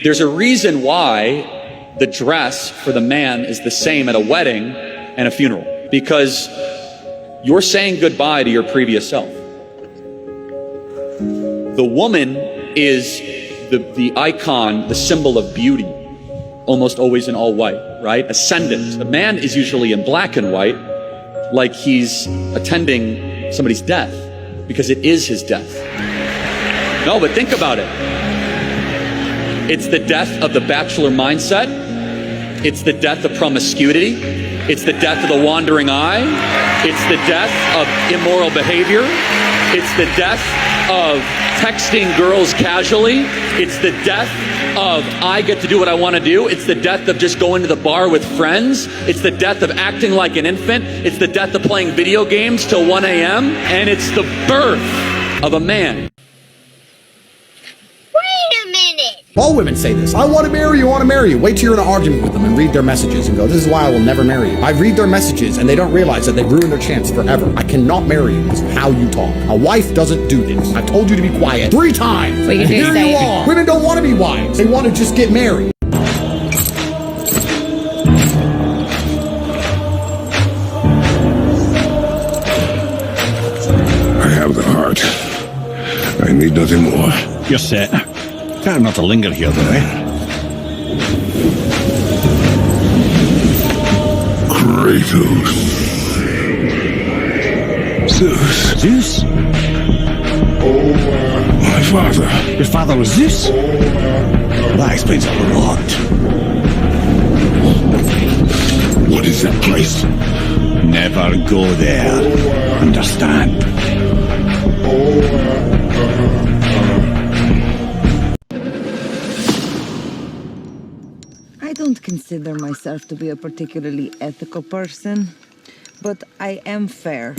There's a reason why the dress for the man is the same at a wedding and a funeral, because you're saying goodbye to your previous self. The woman is the icon, the symbol of beauty, almost always in all white, right? Ascendant. The man is usually in black and white, like he's attending somebody's death, because it is his death. No, but think about it. It's the death of the bachelor mindset. It's the death of promiscuity. It's the death of the wandering eye. It's the death of immoral behavior. It's the death of texting girls casually. It's the death of I get to do what I want to do. It's the death of just going to the bar with friends. It's the death of acting like an infant. It's the death of playing video games till 1 a.m. And it's the birth of a man. All women say this. I want to marry you, I want to marry you. Wait till you're in an argument with them and read their messages and go, this is why I will never marry you. I read their messages and they don't realize that they've ruined their chance forever. I cannot marry you because of how you talk. A wife doesn't do this. I've told you to be quiet 3 times. Well, and here you are. Women don't want to be wives. They want to just get married. I have the heart. I need nothing more. You're set. Time not to linger here, though, eh? Kratos. Zeus. Zeus? My father. Your father was Zeus? That explains a lot. What is that place? Never go there. Understand? I don't consider myself to be a particularly ethical person, but I am fair.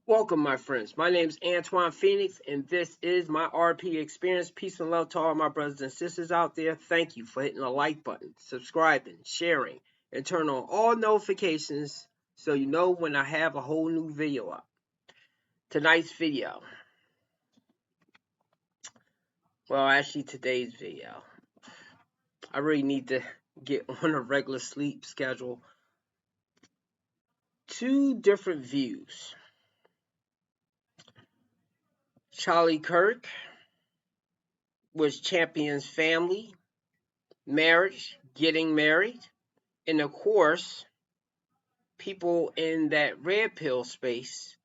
Welcome, my friends. My name is Antoine Phoenix, and this is my RP experience. Peace and love to all my brothers and sisters out there. Thank you for hitting the like button, subscribing, sharing, and turn on all notifications so you know when I have a whole new video up. Tonight's video. Well, actually, today's video. I really need to get on a regular sleep schedule. 2 different views. Charlie Kirk was champions family, marriage, getting married, and of course, people in that red pill space,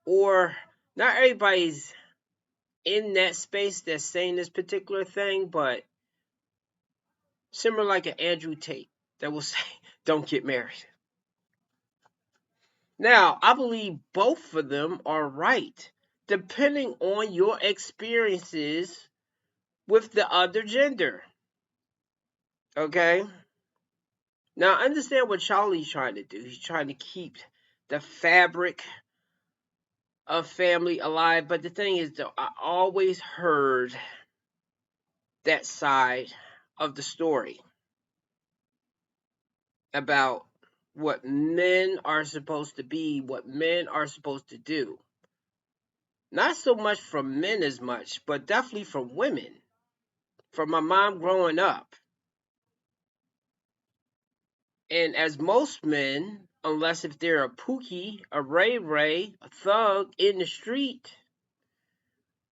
or not everybody's in that space that's saying this particular thing, but similar like an Andrew Tate that will say, don't get married. Now, I believe both of them are right, depending on your experiences with the other gender. Okay? Now, understand what Charlie's trying to do. He's trying to keep the fabric of family alive. But the thing is, though, I always heard that side of the story about what men are supposed to be, what men are supposed to do. Not so much from men as much, but definitely from women. From my mom growing up. And as most men unless if they're a Pookie, a Ray Ray, a thug in the street.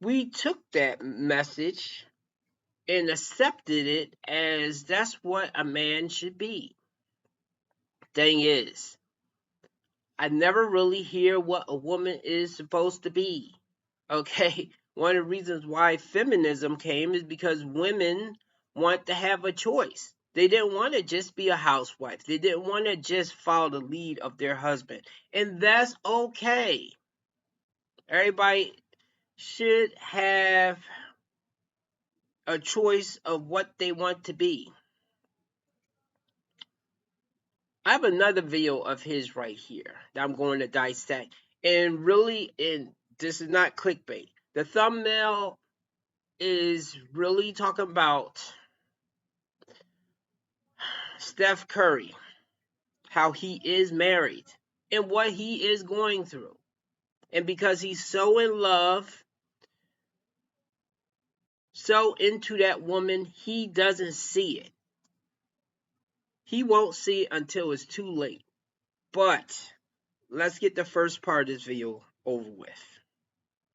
We took that message and accepted it as that's what a man should be. Thing is, I never really hear what a woman is supposed to be. Okay? One of the reasons why feminism came is because women want to have a choice. They didn't want to just be a housewife. They didn't want to just follow the lead of their husband. And that's okay. Everybody should have a choice of what they want to be. I have another video of his right here that I'm going to dissect. And really, this is not clickbait. The thumbnail is really talking about Steph Curry, how he is married, and what he is going through. And because he's so in love, so into that woman, he doesn't see it. He won't see it until it's too late. But let's get the first part of this video over with.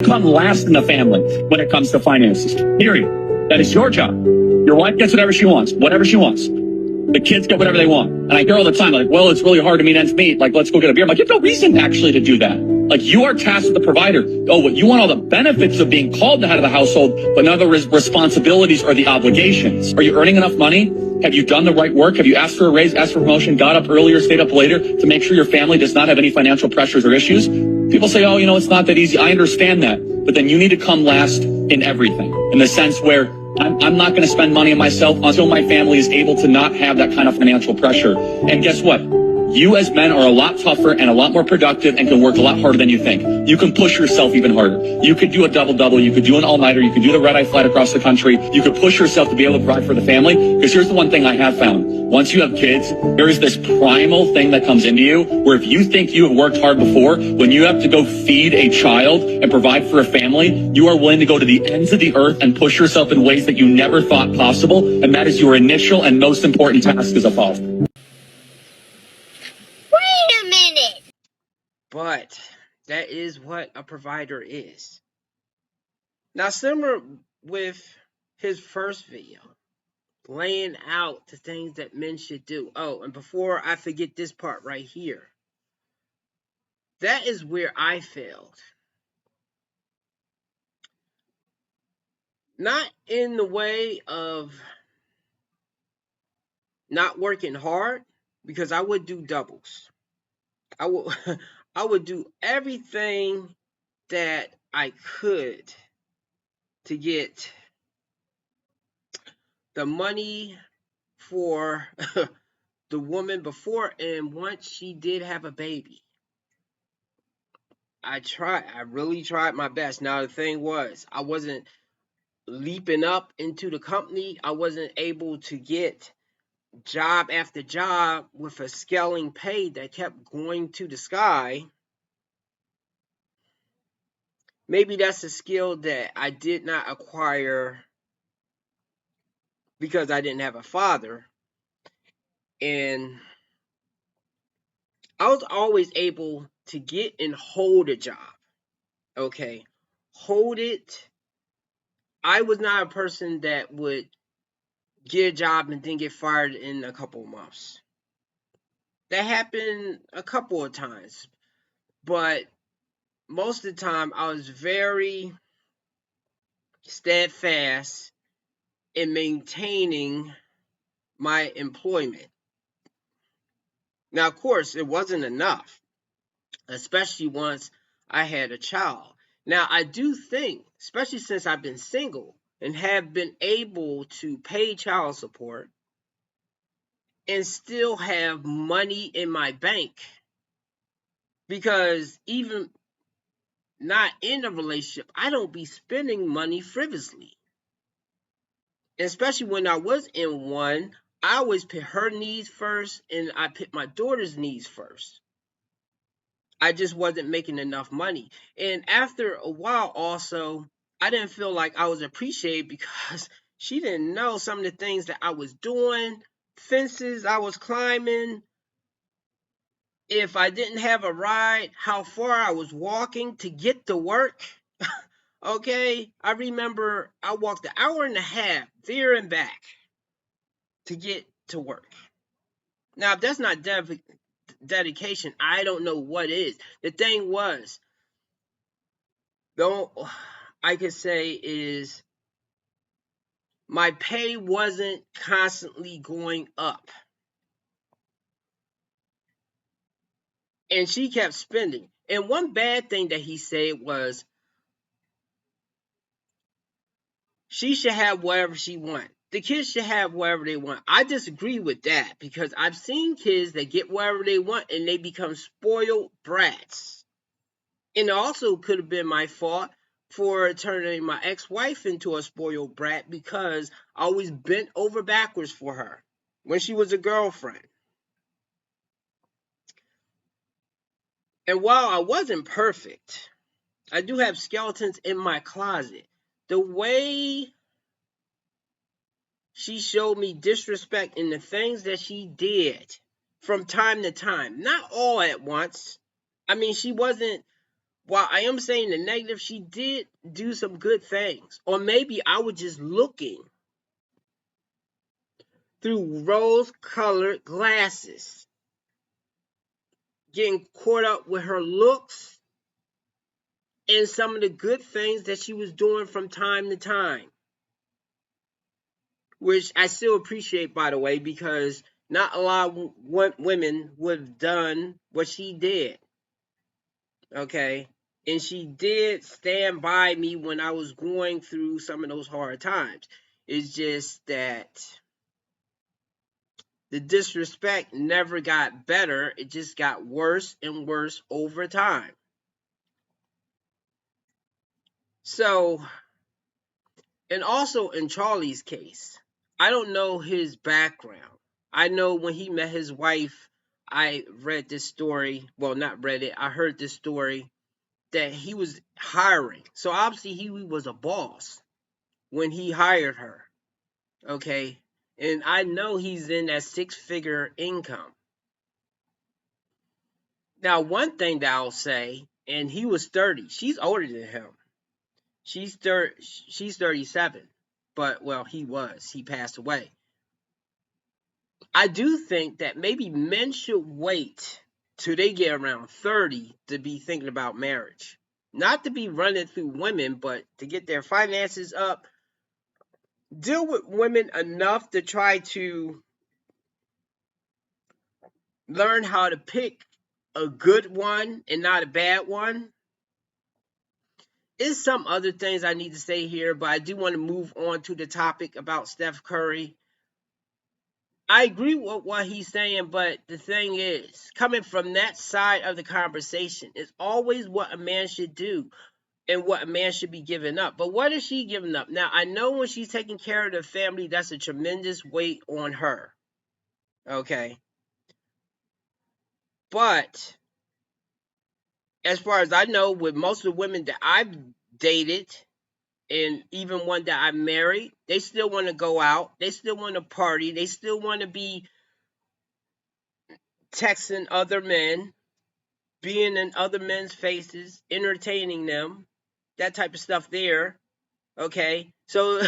Come last in the family when it comes to finances. Period. That is your job. Your wife gets whatever she wants. The kids get whatever they want. And I hear all the time, like, well, it's really hard to meet ends meet. Like, let's go get a beer. I'm like, you have no reason actually to do that. Like, you are tasked with the provider. Oh, what you want all the benefits of being called the head of the household, but none of the responsibilities or the obligations. Are you earning enough money? Have you done the right work? Have you asked for a raise, asked for promotion, got up earlier, stayed up later to make sure your family does not have any financial pressures or issues? People say, oh, it's not that easy. I understand that. But then you need to come last in everything, in the sense where I'm not going to spend money on myself until my family is able to not have that kind of financial pressure. And guess what? You as men are a lot tougher and a lot more productive and can work a lot harder than you think. You can push yourself even harder. You could do a double-double. You could do an all-nighter. You could do the red-eye flight across the country. You could push yourself to be able to provide for the family. Because here's the one thing I have found. Once you have kids, there is this primal thing that comes into you where if you think you have worked hard before, when you have to go feed a child and provide for a family, you are willing to go to the ends of the earth and push yourself in ways that you never thought possible. And that is your initial and most important task as a father. Wait a minute! But that is what a provider is. Now, similar with his first video, laying out the things that men should do. Oh, and before I forget this part right here, that is where I failed. Not in the way of not working hard, because I would do doubles. I would do everything that I could to get the money for the woman before and once she did have a baby. I really tried my best. Now the thing was, I wasn't leaping up into the company. I wasn't able to get job after job with a scaling pay that kept going to the sky. Maybe that's a skill that I did not acquire because I didn't have a father. And I was always able to get and hold a job. Okay. Hold it. I was not a person that would get a job and then get fired in a couple of months. That happened a couple of times. But most of the time, I was very steadfast in maintaining my employment. Now, of course, it wasn't enough, especially once I had a child. Now, I do think, especially since I've been single and have been able to pay child support and still have money in my bank, because even not in a relationship, I don't be spending money frivolously. And especially when I was in one, I always put her needs first and I put my daughter's needs first. I just wasn't making enough money. And after a while also, I didn't feel like I was appreciated because she didn't know some of the things that I was doing, fences I was climbing, if I didn't have a ride, how far I was walking to get to work. Okay, I remember I walked an hour and a half there and back to get to work. Now, if that's not dedication, I don't know what is. The thing was, though, I could say is my pay wasn't constantly going up. And she kept spending. And one bad thing that he said was, she should have whatever she wants. The kids should have whatever they want. I disagree with that because I've seen kids that get whatever they want and they become spoiled brats. And it also could have been my fault for turning my ex-wife into a spoiled brat because I always bent over backwards for her when she was a girlfriend. And while I wasn't perfect, I do have skeletons in my closet. The way she showed me disrespect in the things that she did from time to time, not all at once. I mean, she wasn't, while I am saying the negative, she did do some good things. Or maybe I was just looking through rose-colored glasses, getting caught up with her looks and some of the good things that she was doing from time to time. Which I still appreciate, by the way, because not a lot of women would have done what she did. Okay? And she did stand by me when I was going through some of those hard times. It's just that the disrespect never got better. It just got worse and worse over time. So, and also in Charlie's case, I don't know his background. I know when he met his wife, I read this story. Well, not read it. I heard this story that he was hiring. So obviously he was a boss when he hired her. Okay. And I know he's in that 6-figure income. Now, one thing that I'll say, and he was 30. She's older than him. She's 37. But, well, he passed away. I do think that maybe men should wait till they get around 30 to be thinking about marriage. Not to be running through women, but to get their finances up. Deal with women enough to try to learn how to pick a good one and not a bad one. There's some other things I need to say here, but I do want to move on to the topic about Steph Curry. I agree with what he's saying, but the thing is, coming from that side of the conversation, it's always what a man should do and what a man should be giving up. But what is she giving up? Now, I know when she's taking care of the family, that's a tremendous weight on her. Okay. But as far as I know, with most of the women that I've dated, and even one that I married, they still want to go out. They still want to party. They still want to be texting other men, being in other men's faces, entertaining them, that type of stuff there. Okay, so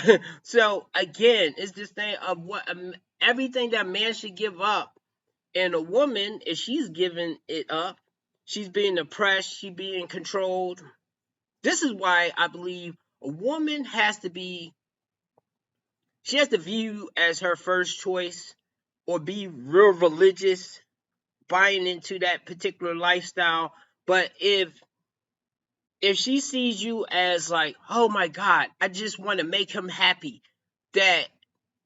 again, it's this thing of what everything that man should give up, and a woman, if she's giving it up, she's being oppressed, she's being controlled. This is why I believe a woman has to view as her first choice, or be real religious, buying into that particular lifestyle. But if she sees you as like, oh my God, I just want to make him happy, that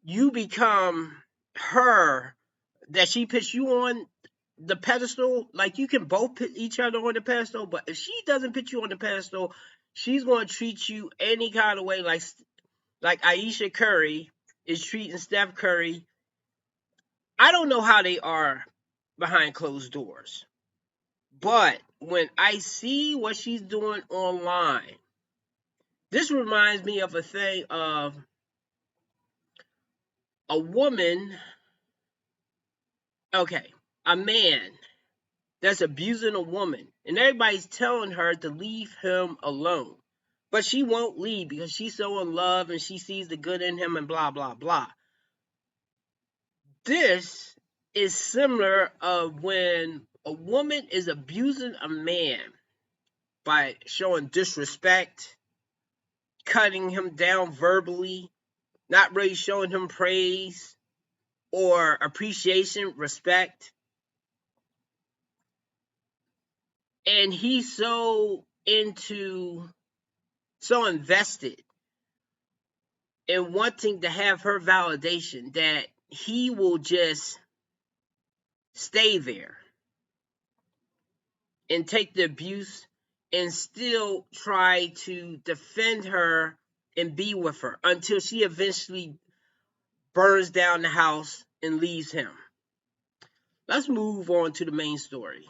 you become her, that she puts you on the pedestal, like you can both put each other on the pedestal, but if she doesn't put you on the pedestal, she's going to treat you any kind of way, like Ayesha Curry is treating Steph Curry. I don't know how they are behind closed doors, but when I see what she's doing online, this reminds me of a thing of a woman, okay, a man that's abusing a woman, and everybody's telling her to leave him alone. But she won't leave because she's so in love and she sees the good in him and blah, blah, blah. This is similar of when a woman is abusing a man by showing disrespect, cutting him down verbally, not really showing him praise or appreciation, respect. And he's so invested in wanting to have her validation that he will just stay there and take the abuse and still try to defend her and be with her until she eventually burns down the house and leaves him. Let's move on to the main story.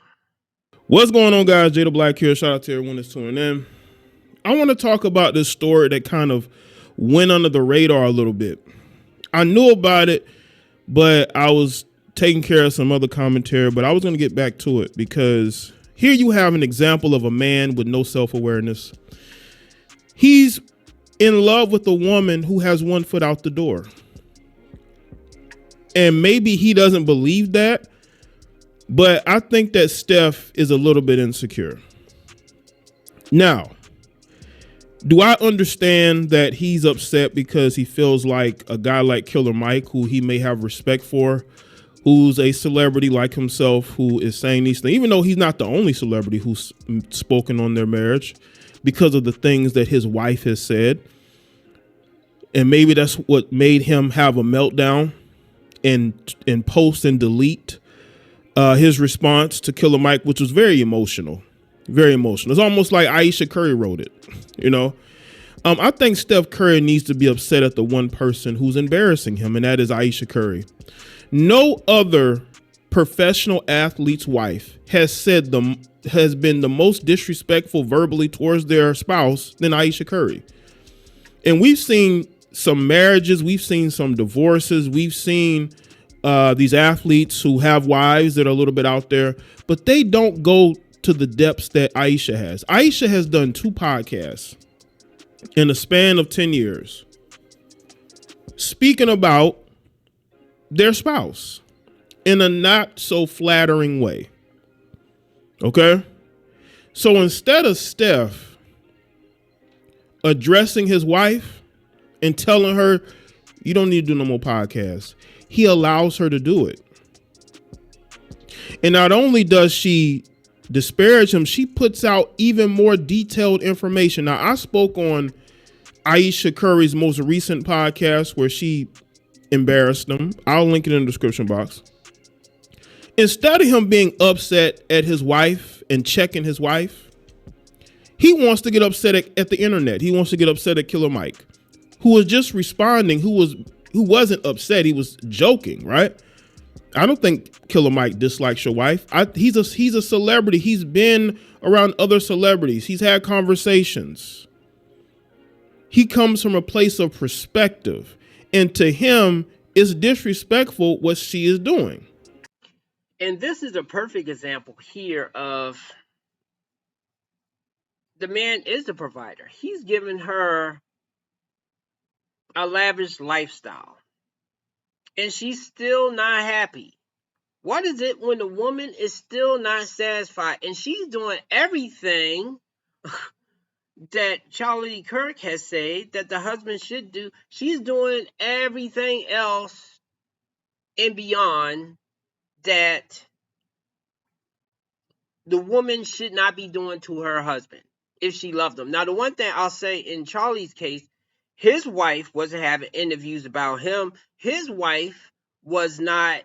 What's going on, guys? Jada Black here. Shout out to everyone that's tuning in. I want to talk about this story that kind of went under the radar a little bit. I knew about it, but I was taking care of some other commentary, but I was going to get back to it because here you have an example of a man with no self-awareness. He's in love with a woman who has one foot out the door. And maybe he doesn't believe that, but I think that Steph is a little bit insecure. Now, do I understand that he's upset because he feels like a guy like Killer Mike, who he may have respect for, who's a celebrity like himself, who is saying these things, even though he's not the only celebrity who's spoken on their marriage because of the things that his wife has said. And maybe that's what made him have a meltdown and post and delete his response to Killer Mike, which was very emotional. Very emotional. It's almost like Aisha Curry wrote it, you know. I think Steph Curry needs to be upset at the one person who's embarrassing him, and that is Aisha Curry. No other professional athlete's wife has been the most disrespectful verbally towards their spouse than Aisha Curry. And we've seen some marriages, we've seen some divorces, we've seen these athletes who have wives that are a little bit out there, but they don't go to the depths that Aisha has. Aisha has done 2 podcasts in a span of 10 years speaking about their spouse in a not so flattering way. Okay? So instead of Steph addressing his wife and telling her, you don't need to do no more podcasts, he allows her to do it. And not only does she disparage him, she puts out even more detailed information. Now, I spoke on Aisha Curry's most recent podcast where she embarrassed him. I'll link it in the description box. Instead of him being upset at his wife and checking his wife, he wants to get upset at the internet. He wants to get upset at Killer Mike, who was just responding, who wasn't upset. He was joking, right? I don't think Killer Mike dislikes your wife. He's a celebrity. He's been around other celebrities. He's had conversations. He comes from a place of perspective. And to him, it's disrespectful what she is doing. And this is a perfect example here of the man is the provider. He's giving her a lavish lifestyle. And she's still not happy. What is it when the woman is still not satisfied and she's doing everything that Charlie Kirk has said that the husband should do? She's doing everything else and beyond that the woman should not be doing to her husband if she loved him. Now, the one thing I'll say in Charlie's case, his wife wasn't having interviews about him. His wife was not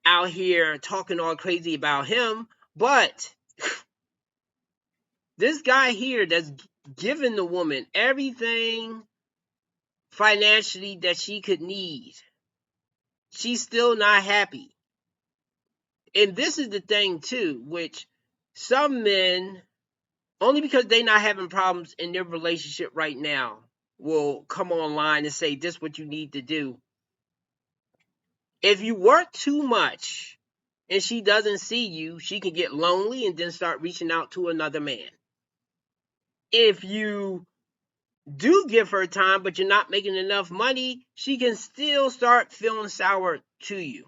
out here talking all crazy about him. But this guy here that's giving the woman everything financially that she could need, she's still not happy. And this is the thing, too, which some men, only because they're not having problems in their relationship right now, will come online and say, this is what you need to do. If you work too much and she doesn't see you, she can get lonely and then start reaching out to another man. If you do give her time, but you're not making enough money, she can still start feeling sour to you.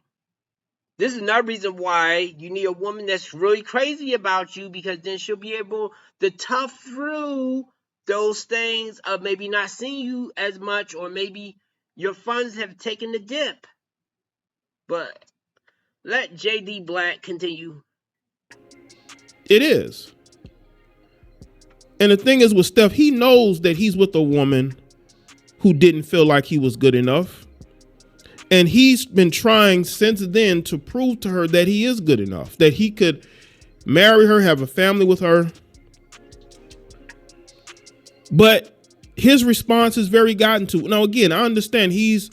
This is another reason why you need a woman that's really crazy about you, because then she'll be able to tough through those things of maybe not seeing you as much, or maybe your funds have taken a dip. But let JD Black continue. It is. And the thing is with Steph, he knows that he's with a woman who didn't feel like he was good enough. And he's been trying since then to prove to her that he is good enough, that he could marry her, have a family with her. But his response is very gotten to. Now, again, I understand he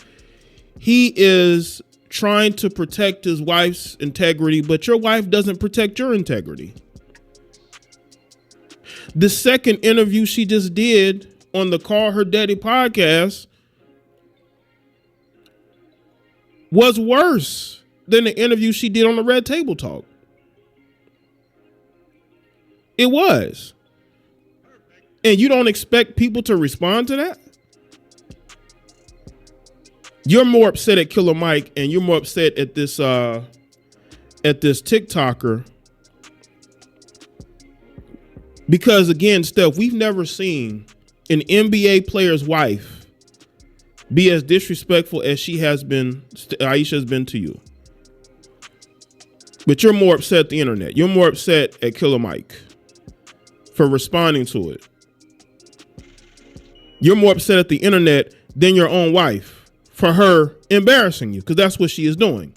is trying to protect his wife's integrity, but your wife doesn't protect your integrity. The second interview she just did on the Call Her Daddy podcast was worse than the interview she did on the Red Table Talk. It was. And you don't expect people to respond to that? You're more upset at Killer Mike, and you're more upset at this TikToker. Because again, Steph, we've never seen an NBA player's wife be as disrespectful as Aisha has been to you. But you're more upset at the internet. You're more upset at Killer Mike for responding to it. You're more upset at the internet than your own wife for her embarrassing you, because that's what she is doing.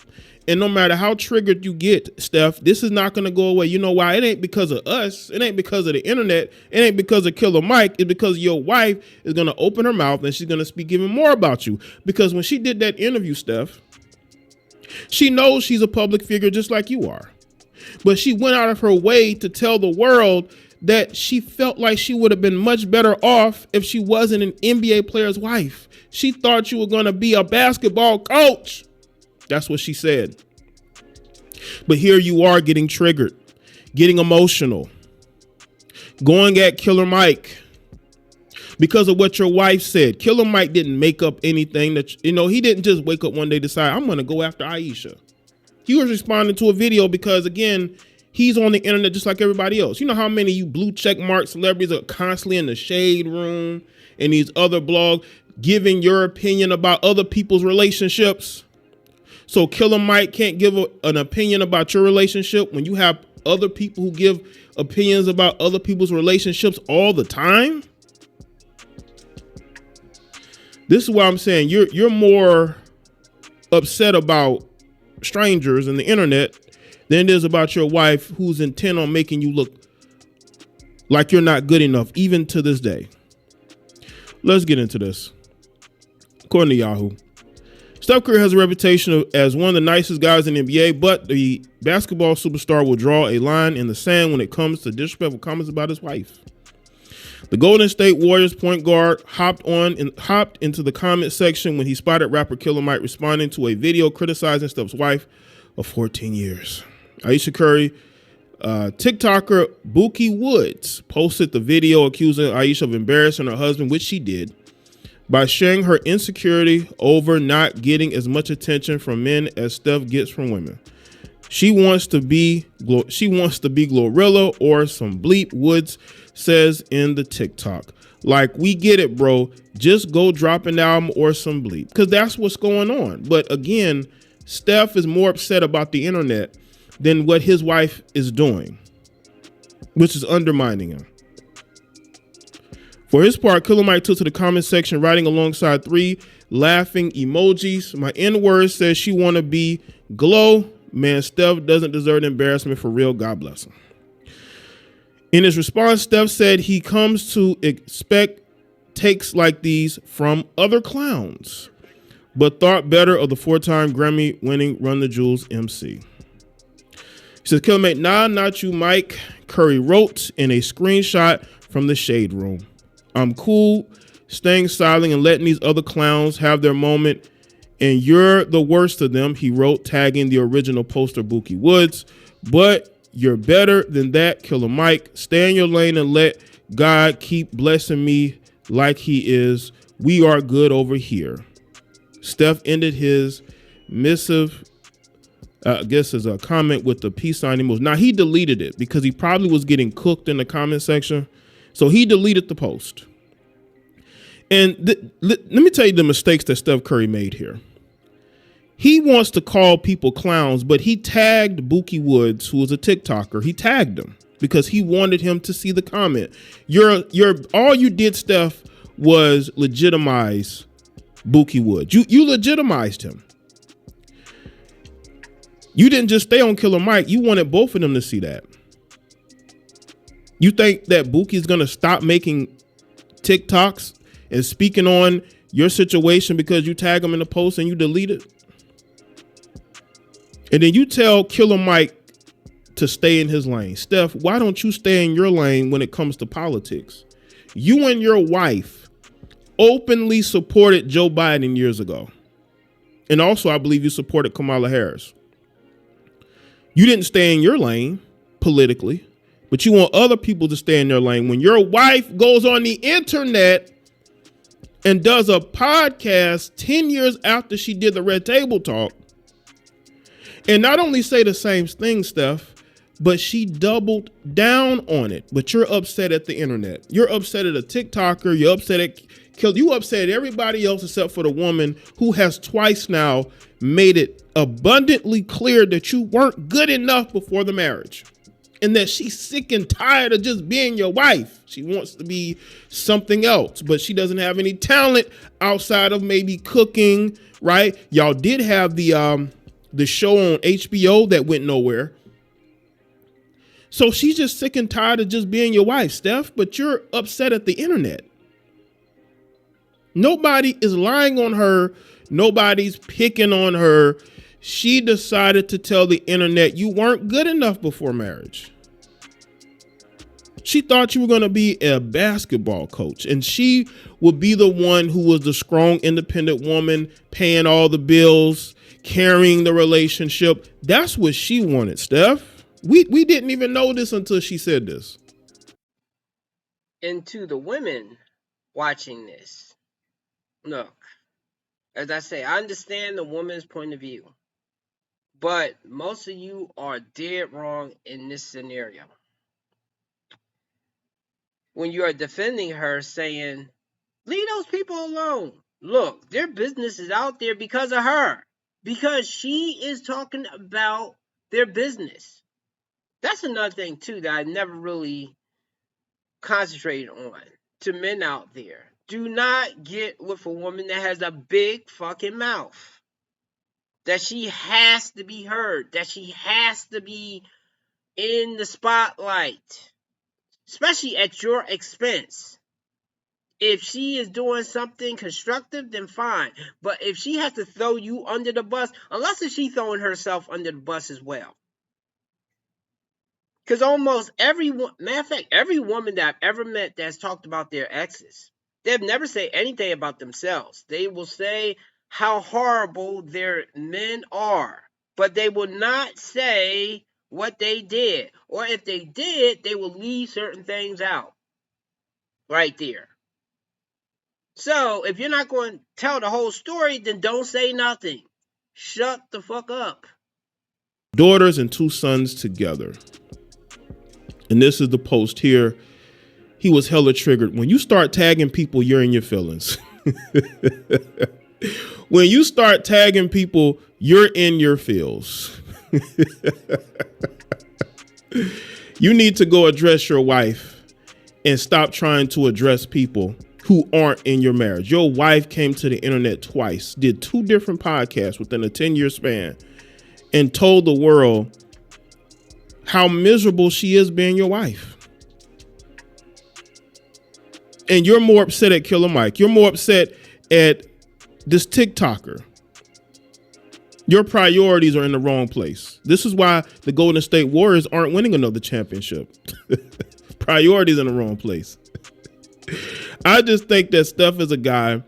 And no matter how triggered you get, Steph, this is not going to go away. You know why? It ain't because of us. It ain't because of the internet. It ain't because of Killer Mike. It's because your wife is going to open her mouth and she's going to speak even more about you. Because when she did that interview, Steph, she knows she's a public figure just like you are. But she went out of her way to tell the world that she felt like she would have been much better off if she wasn't an NBA player's wife. She thought you were going to be a basketball coach. That's what she said. But here you are getting triggered, getting emotional, going at Killer Mike because of what your wife said. Killer Mike didn't make up anything that, he didn't just wake up one day and decide, I'm going to go after Aisha. He was responding to a video because, again, he's on the internet just like everybody else. You know how many of you blue check mark celebrities are constantly in the shade room and these other blogs giving your opinion about other people's relationships? So Killer Mike can't give an opinion about your relationship when you have other people who give opinions about other people's relationships all the time? This is why I'm saying you're more upset about strangers and the internet than it is about your wife, who's intent on making you look like you're not good enough, even to this day. Let's get into this. According to Yahoo, Steph Curry has a reputation as one of the nicest guys in the NBA, but the basketball superstar will draw a line in the sand when it comes to disrespectful comments about his wife. The Golden State Warriors point guard hopped into the comment section when he spotted rapper Killer Mike responding to a video criticizing Steph's wife of 14 years. Aisha Curry, TikToker Buki Woods posted the video accusing Aisha of embarrassing her husband, which she did, by sharing her insecurity over not getting as much attention from men as Steph gets from women. She wants to be Glorilla or some bleep, Woods says in the TikTok. Like, we get it, bro. Just go drop an album or some bleep, because that's what's going on. But again, Steph is more upset about the internet than what his wife is doing, which is undermining him. For his part, Killer Mike took to the comment section, writing alongside 3 laughing emojis. My N-word says she want to be glow. Man, Steph doesn't deserve embarrassment for real. God bless him. In his response, Steph said he comes to expect takes like these from other clowns, but thought better of the 4-time Grammy-winning Run the Jewels MC. He says, Killer Mike, nah, not you, Mike. Curry wrote in a screenshot from the shade room. I'm cool staying silent and letting these other clowns have their moment and you're the worst of them, he wrote, tagging the original poster Bookie Woods. But you're better than that, Killer Mike. Stay in your lane and let God keep blessing me like he is. We are good over here. Steph ended his missive, I guess as a comment with the peace sign emoji. Now, he deleted it because he probably was getting cooked in the comment section. So he deleted the post. And let me tell you the mistakes that Steph Curry made here. He wants to call people clowns, but he tagged Bookie Woods, who was a TikToker. He tagged him because he wanted him to see the comment. All you did, Steph, was legitimize Bookie Woods. You legitimized him. You didn't just stay on Killer Mike. You wanted both of them to see that. You think that Bookie's going to stop making TikToks and speaking on your situation because you tag him in the post and you delete it? And then you tell Killer Mike to stay in his lane. Steph, why don't you stay in your lane when it comes to politics? You and your wife openly supported Joe Biden years ago. And also, I believe you supported Kamala Harris. You didn't stay in your lane politically, but you want other people to stay in their lane. When your wife goes on the internet and does a podcast 10 years after she did the Red Table Talk, and not only say the same thing, Steph, but she doubled down on it. But you're upset at the internet. You're upset at a TikToker. You're upset at you upset at everybody else except for the woman who has twice now made it abundantly clear that you weren't good enough before the marriage. And that she's sick and tired of just being your wife. She wants to be something else, but she doesn't have any talent outside of maybe cooking, right? Y'all did have the show on HBO that went nowhere. So she's just sick and tired of just being your wife, Steph, but you're upset at the internet. Nobody is lying on her. Nobody's picking on her. She decided to tell the internet you weren't good enough before marriage. She thought you were going to be a basketball coach, and she would be the one who was the strong, independent woman, paying all the bills, carrying the relationship. That's what she wanted, Steph. We didn't even know this until she said this. And to the women watching this, look, as I say, I understand the woman's point of view, but most of you are dead wrong in this scenario. When you are defending her saying, leave those people alone. Look, their business is out there because of her. Because she is talking about their business. That's another thing, too, that I never really concentrated on to men out there. Do not get with a woman that has a big fucking mouth. That she has to be heard. That she has to be in the spotlight. Especially at your expense. If she is doing something constructive, then fine. But if she has to throw you under the bus, unless if she's throwing herself under the bus as well. Because almost every woman that I've ever met that's talked about their exes, they've never said anything about themselves. They will say how horrible their men are. But they will not say what they did. Or if they did, they will leave certain things out. Right there. So, if you're not going to tell the whole story, then don't say nothing. Shut the fuck up. Daughters and 2 sons together. And this is the post here. He was hella triggered. When you start tagging people, you're in your feelings. When you start tagging people, you're in your feels. You need to go address your wife and stop trying to address people who aren't in your marriage. Your wife came to the internet twice, did 2 different podcasts within a 10-year span, and told the world how miserable she is being your wife. And you're more upset at Killer Mike. You're more upset at this TikToker. Your priorities are in the wrong place. This is why the Golden State Warriors aren't winning another championship. Priorities in the wrong place. I just think that Steph is a guy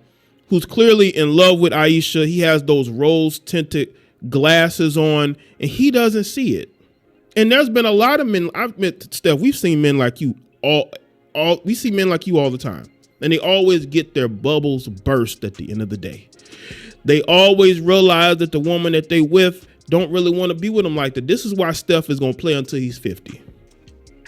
who's clearly in love with Aisha. He has those rose-tinted glasses on, and he doesn't see it. And there's been a lot of men. I've met Steph. We've seen men like you we see men like you all the time, and they always get their bubbles burst at the end of the day. They always realize that the woman that they with don't really want to be with them like that. This is why Steph is going to play until he's 50.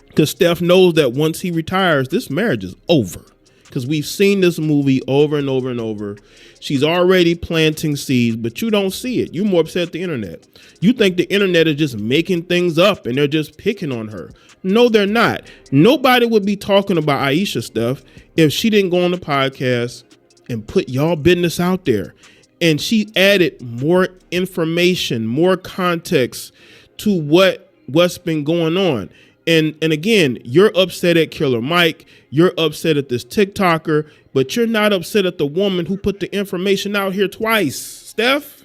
Because Steph knows that once he retires, this marriage is over. Because we've seen this movie over and over and over. She's already planting seeds, but you don't see it. You're more upset at the internet. You think the internet is just making things up and they're just picking on her. No, they're not. Nobody would be talking about Aisha stuff if she didn't go on the podcast and put y'all business out there. And she added more information, more context to what's been going on. And again, you're upset at Killer Mike. You're upset at this TikToker, but you're not upset at the woman who put the information out here twice. Steph,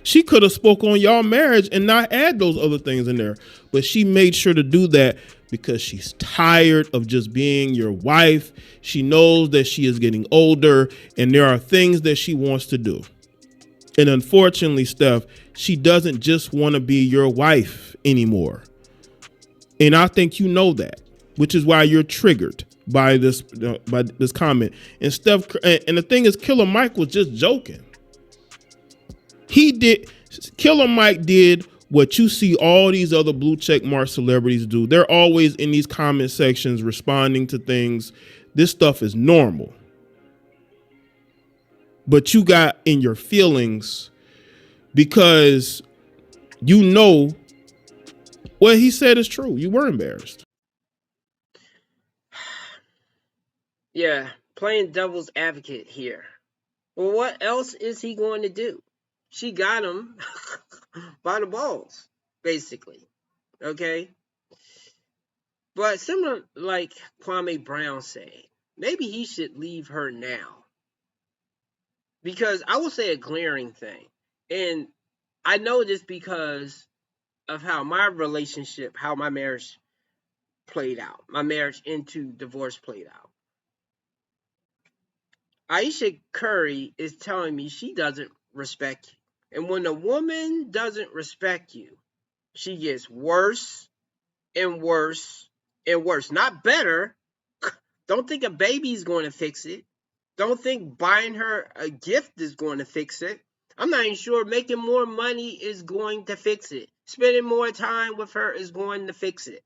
she could have spoke on y'all marriage and not add those other things in there, but she made sure to do that because she's tired of just being your wife. She knows that she is getting older and there are things that she wants to do. And unfortunately, Steph, she doesn't just want to be your wife anymore. And I think you know that, which is why you're triggered by this comment. And Steph, and the thing is, Killer Mike was just joking. Killer Mike did what you see all these other blue check mark celebrities do. They're always in these comment sections responding to things. This stuff is normal. But you got in your feelings because you know what he said is true. You were embarrassed. Yeah, playing devil's advocate here. Well, what else is he going to do? She got him by the balls, basically. Okay? But similar like Kwame Brown said, maybe he should leave her now. Because I will say a glaring thing. And I know this because of how my relationship, how my marriage played out. My marriage into divorce played out. Aisha Curry is telling me she doesn't respect you. And when a woman doesn't respect you, she gets worse and worse and worse. Not better. Don't think a baby's going to fix it. Don't think buying her a gift is going to fix it. I'm not even sure making more money is going to fix it. Spending more time with her is going to fix it.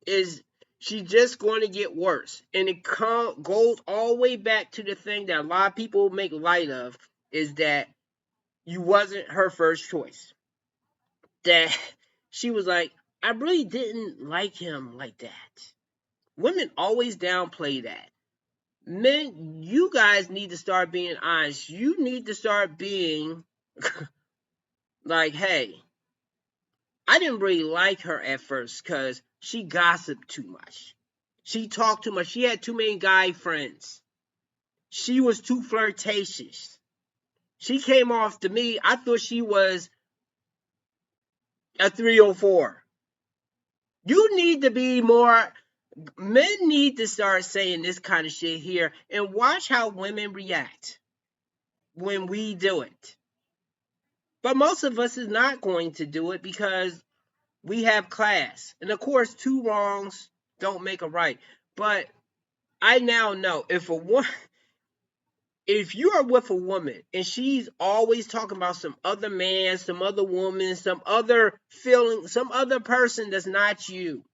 Is she just going to get worse? And it goes all the way back to the thing that a lot of people make light of, is that you wasn't her first choice. That she was like, I really didn't like him like that. Women always downplay that. Men, you guys need to start being honest. You need to start being like, hey, I didn't really like her at first because she gossiped too much. She talked too much. She had too many guy friends. She was too flirtatious. She came off to me, I thought she was a 304. You need to be more. Men need to start saying this kind of shit here and watch how women react when we do it. But most of us is not going to do it because we have class. And of course, two wrongs don't make a right. But I now know if you are with a woman and she's always talking about some other man, some other woman, some other feeling, some other person that's not you.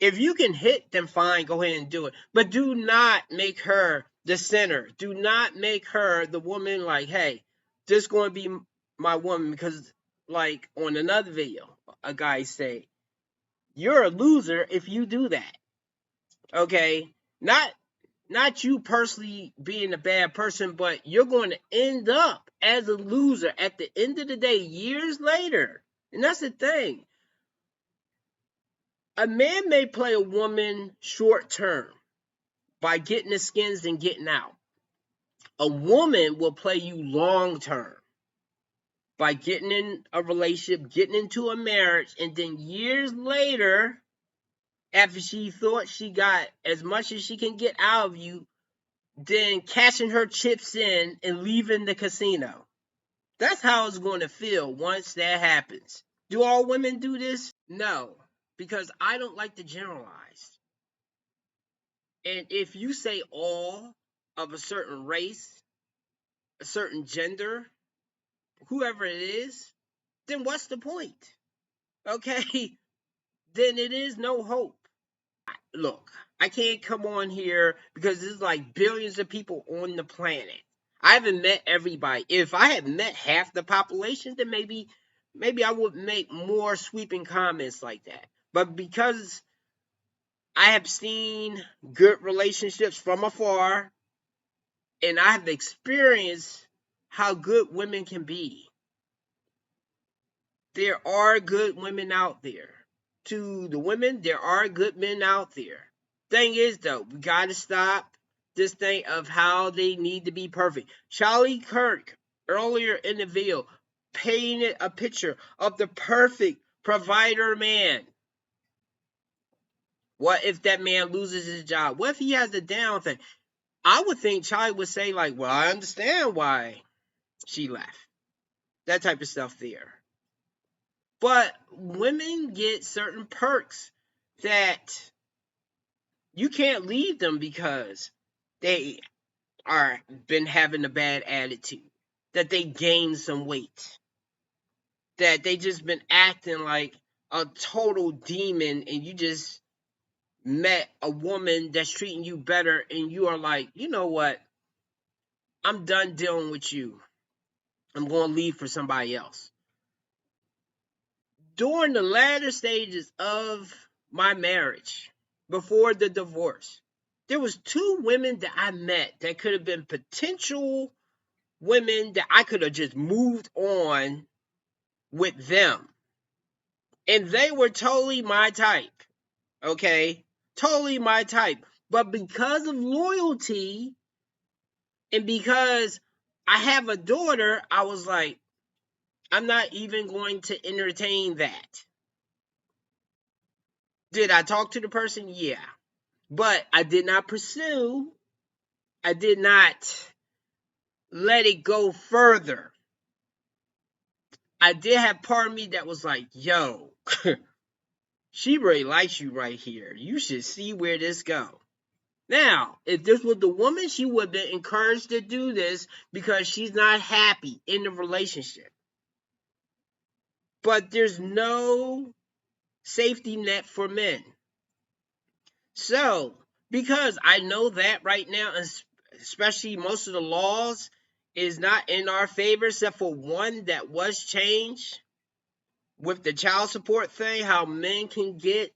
If you can hit, then fine, go ahead and do it. But do not make her the center. Do not make her the woman like, hey, this is going to be my woman. Because, like, on another video, a guy say, you're a loser if you do that. Okay? Not you personally being a bad person, but you're going to end up as a loser at the end of the day, years later. And that's the thing. A man may play a woman short term by getting the skins and getting out. A woman will play you long term by getting in a relationship, getting into a marriage, and then years later, after she thought she got as much as she can get out of you, than cashing her chips in and leaving the casino. That's how it's going to feel once that happens. Do all women do this? No, because I don't like to generalize. And if you say all of a certain race, a certain gender, whoever it is, then what's the point? Okay, then it is no hope. Look, I can't come on here because there's like billions of people on the planet. I haven't met everybody. If I had met half the population, then maybe I would make more sweeping comments like that. But because I have seen good relationships from afar, and I have experienced how good women can be. There are good women out there. To the women, there are good men out there. Thing is, though, we got to stop this thing of how they need to be perfect. Charlie Kirk, earlier in the video, painted a picture of the perfect provider man. What if that man loses his job? What if he has a down thing? I would think Charlie would say, like, well, I understand why she left. That type of stuff there. But women get certain perks that you can't leave them because they are been having a bad attitude, that they gained some weight, that they just been acting like a total demon, and you just met a woman that's treating you better, and you are like, you know what? I'm done dealing with you. I'm going to leave for somebody else. During the latter stages of my marriage, before the divorce, there was 2 women that I met that could have been potential women that I could have just moved on with them. And they were totally my type. Okay? Totally my type. But because of loyalty and because I have a daughter, I was like, I'm not even going to entertain that. Did I talk to the person? Yeah. But I did not pursue. I did not let it go further. I did have part of me that was like, yo, she really likes you right here. You should see where this goes. Now, if this was the woman, she would have been encouraged to do this because she's not happy in the relationship. But there's no safety net for men. So, because I know that right now, especially most of the laws is not in our favor, except for one that was changed with the child support thing, how men can get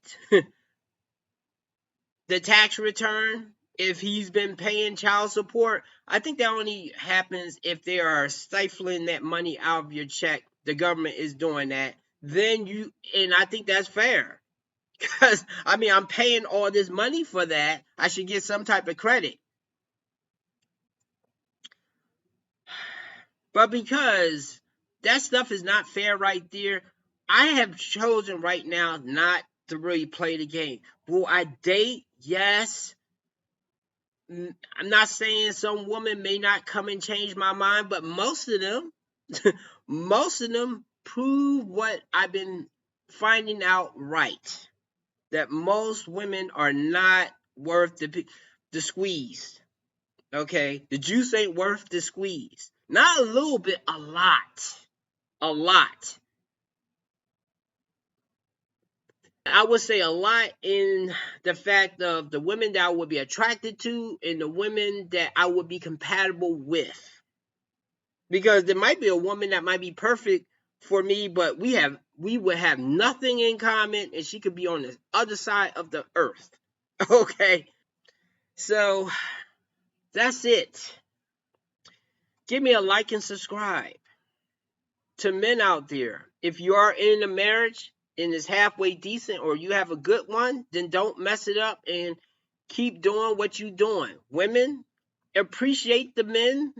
the tax return if he's been paying child support. I think that only happens if they are stifling that money out of your check. The government is doing that. And I think that's fair. Because, I mean, I'm paying all this money for that. I should get some type of credit. But because that stuff is not fair right there, I have chosen right now not to really play the game. Will I date? Yes. I'm not saying some woman may not come and change my mind, but most of them, prove what I've been finding out right. That most women are not worth the squeeze. Okay? The juice ain't worth the squeeze. Not a little bit, a lot. A lot. I would say a lot in the fact of the women that I would be attracted to and the women that I would be compatible with. Because there might be a woman that might be perfect for me, but we would have nothing in common, and she could be on the other side of the earth. Okay? So, that's it. Give me a like and subscribe. To men out there, if you are in a marriage and it's halfway decent or you have a good one, then don't mess it up and keep doing what you're doing. Women, appreciate the men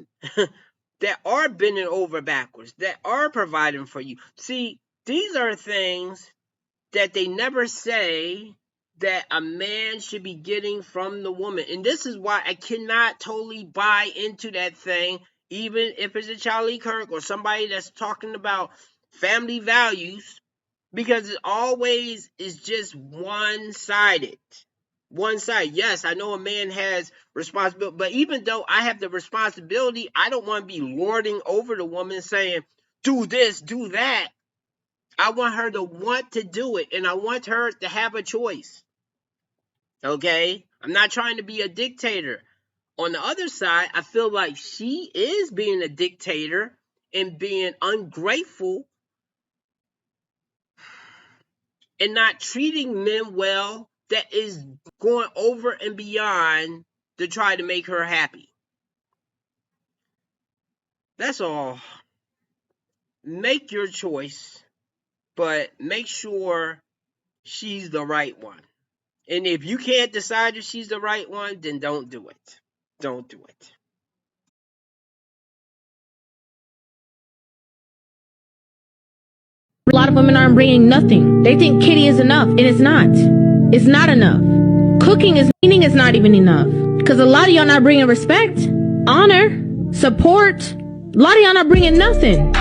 that are bending over backwards, that are providing for you. See, these are things that they never say that a man should be getting from the woman. And this is why I cannot totally buy into that thing, even if it's a Charlie Kirk or somebody that's talking about family values, because it always is just one-sided. One side. Yes, I know a man has responsibility, but even though I have the responsibility, I don't want to be lording over the woman saying, do this, do that. I want her to want to do it, and I want her to have a choice. Okay? I'm not trying to be a dictator. On the other side, I feel like she is being a dictator and being ungrateful and not treating men well, that is going over and beyond to try to make her happy. That's all. Make your choice, but make sure she's the right one. And if you can't decide if she's the right one, then don't do it. Don't do it. A lot of women aren't bringing nothing. They think kitty is enough, and it's not. It's not enough. Cooking is not even enough. Because a lot of y'all not bringing respect, honor, support. A lot of y'all not bringing nothing.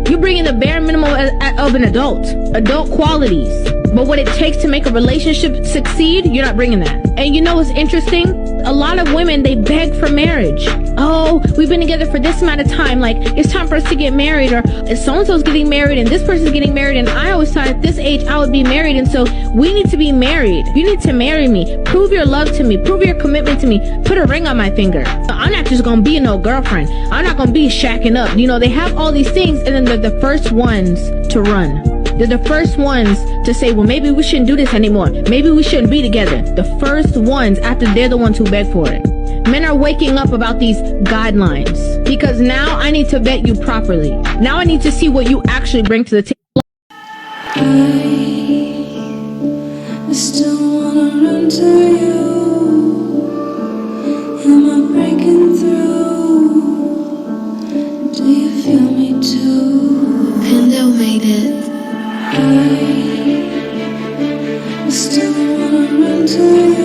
You're bringing the bare minimum of an adult qualities. But what it takes to make a relationship succeed, you're not bringing that. And you know what's interesting? A lot of women, they beg for marriage. Oh, we've been together for this amount of time. Like, it's time for us to get married. Or so-and-so's getting married and this person's getting married. And I always thought at this age I would be married. And so we need to be married. You need to marry me. Prove your love to me. Prove your commitment to me. Put a ring on my finger. I'm not just going to be no girlfriend. I'm not going to be shacking up. You know, they have all these things and then they're the first ones to run. They're the first ones to say, well, maybe we shouldn't do this anymore. Maybe we shouldn't be together. The first ones after they're the ones who beg for it. Men are waking up about these guidelines because now I need to vet you properly. Now I need to see what you actually bring to the table. I still wanna run to you. Am I breaking through? Do you feel me too? Kindle made it. I still wanna run to you.